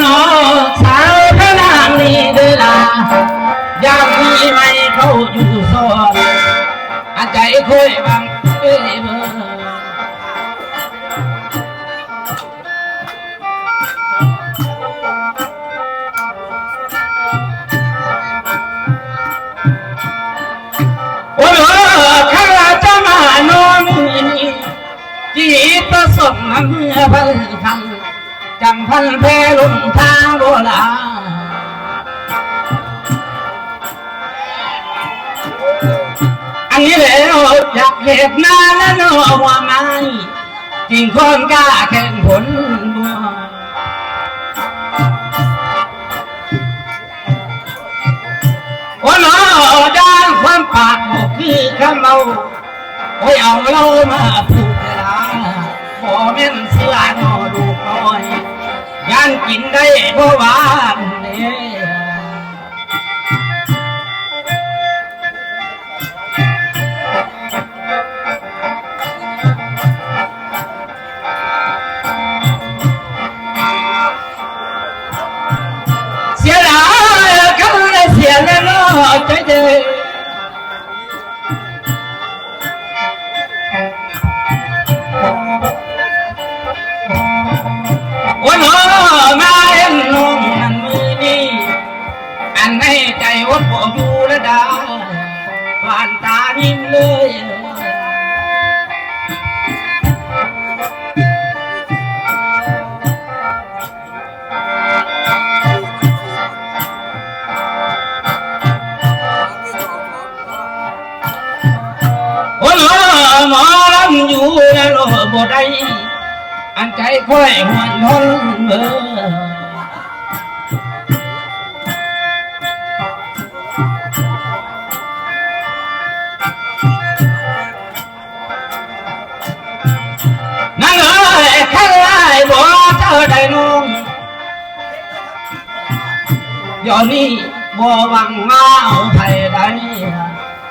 หนอสาวพระนางนี่เด้อล่ะยามมีไม่เขาอยู่ซ้อนอาใจค่อยบังเอ้ยเบอโอ้โหข้าราชมาโนมือนี้จีตสมเมื่อพันคันจังพันแพร่ลงทางโบราณอันนี้แล้วอยากเหตุหน้าและนอว่าไม่จริงคนกล้าแข่งผลบัวโอ้หนอด้านความปากบอกคือคำเราโอ้ยเอาเรามาพูดเวลาบ่แม่นเสือหนอดูคอยยันกินได้เพราะว่าเนี่ยเสียดายเขาได้เสียแล้วเนาะใจเย็นโอ้หนอมาเอ็นลงนั่นมือนี่อันให้ใจอดบ่อยู่และดาหวานตานิ่มเลยโอ้หนอหมอลำอยู่ในโลกบ่ได้อันใจค่อยหวนทนเบอนั่นเลยแค่ไรบ่เธอได้นุ่งย้อนนี้บ่หวังมาเอาไทยได้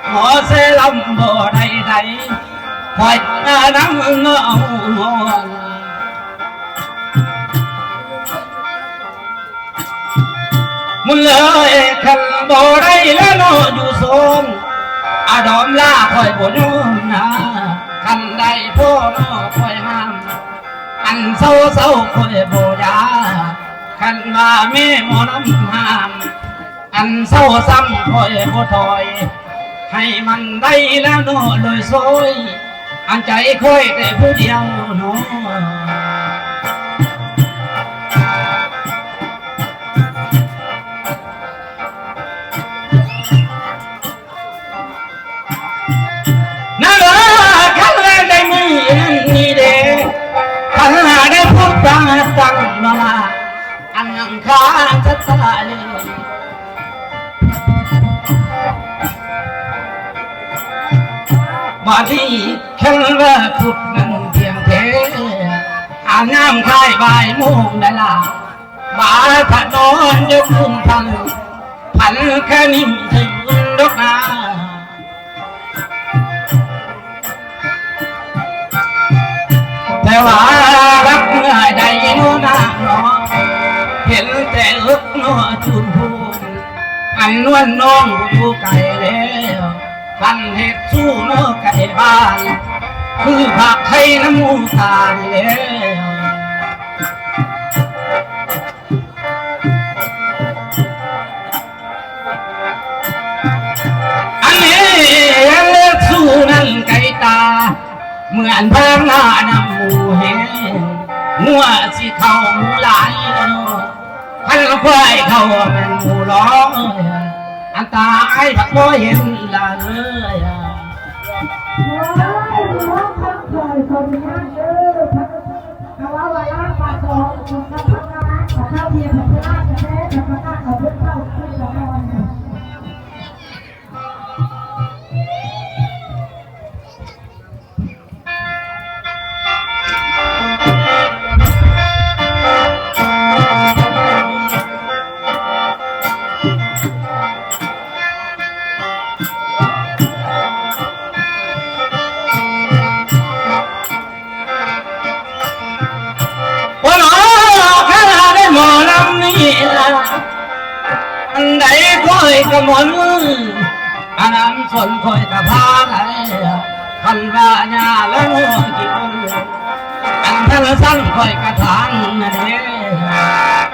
หมอเสลำบ่ได้ได้คอยน้ำเงาหอมุนเลยขันบ่ได้แล้วนออยู่โซนอาดอมล่าคอยบ่นุ่มนะขันได้พ่อนอคอยห้ามอันเศร้าเศร้าคอยบ่ยาขันว่าแม่หมอน้ำห้ามอันเศร้าซ้ำคอยบ่ถอยให้มันได้แล้วนอเลยซอยอันใจคอยแต่ผู้เดียวเนาะนั่นแหละขันแรกได้มือนี่เด้ขันหาได้พูดตั้งมาละอันยังค้างชัดสายมาที่แค่ว่าพุดนั่นเพียงแค่อาน้ำคายใบโมงได้ละบาถนอนยกขึ้นพันแค่นิ่มถึงดอกนาแต่ว่ารักเมื่อใดโน่นาเนาะเห็นแต่ลึกเนาะจุนพูนอันนวลน้องอยู่ไกลแล้วพันเหตุสู้เนาะไก่บ้านคือผักไทยน้ำมูกตาแล้วอันนี้ยังเลือกสู้นั่นไก่ตาเหมือนพางหน้าน้ำมูแห้งงัวสิเข้ามูหลายเนาะพันควายเข้าเป็นมูร้องอันตาไอ้ผักบ่เห็นละเลยคนนี้เด้อพักเอาว่าวันละปากสองคนทำงานขอข้าวเพียงของราชแม่ทำงานเอาเพื่อนเข้าขึ้นละครหมอลำ กระมนอันนั้นฝนคอยกระพาไหลคันว่าญาแล้วกี่คนอันท่านสั้นคอยกระถางนั่นเอง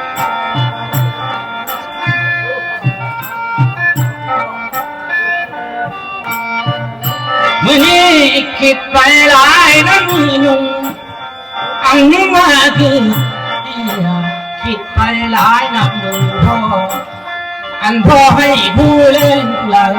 มื่อนี้คิดไปหลายนั้นยุ่งอันนี้มาคือคิดไปหลายนับมือพ่ออันพ่อให้ผู้เล่นหลัง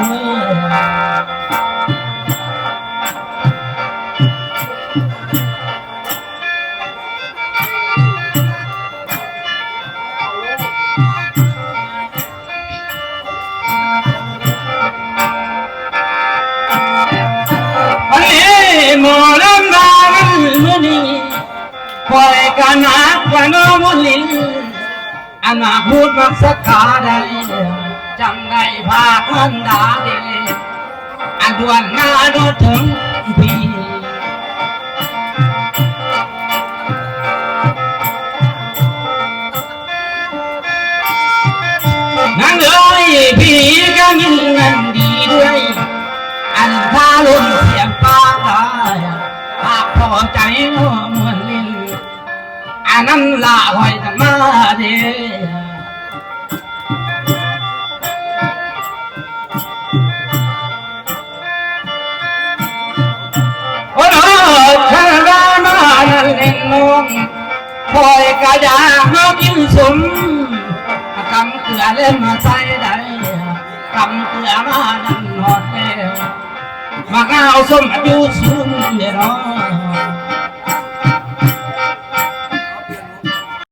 หมอลำบานมือนี้คอยกันนักกว่าน้องมุลินอันมาพูดมักสักขาได้จังได้พากันดาเดอันดวนหน้าโดดถึงพี่นั่งเลยพี่ก็ยิ่งเงินดีด้วยอันพาลุนเสียงปากได้หากพอใจน้องเหมือนลิ้นอันนั้นละหอยจะมาเดีโอ้โหข้ารามานั่นเองน้องคอยกระยาห้ากินสมกำเกลือเล่นมาใส่ได้กำเกลือมานั่นหอดเดียวมาเอาส้มอยู่สูงเดียว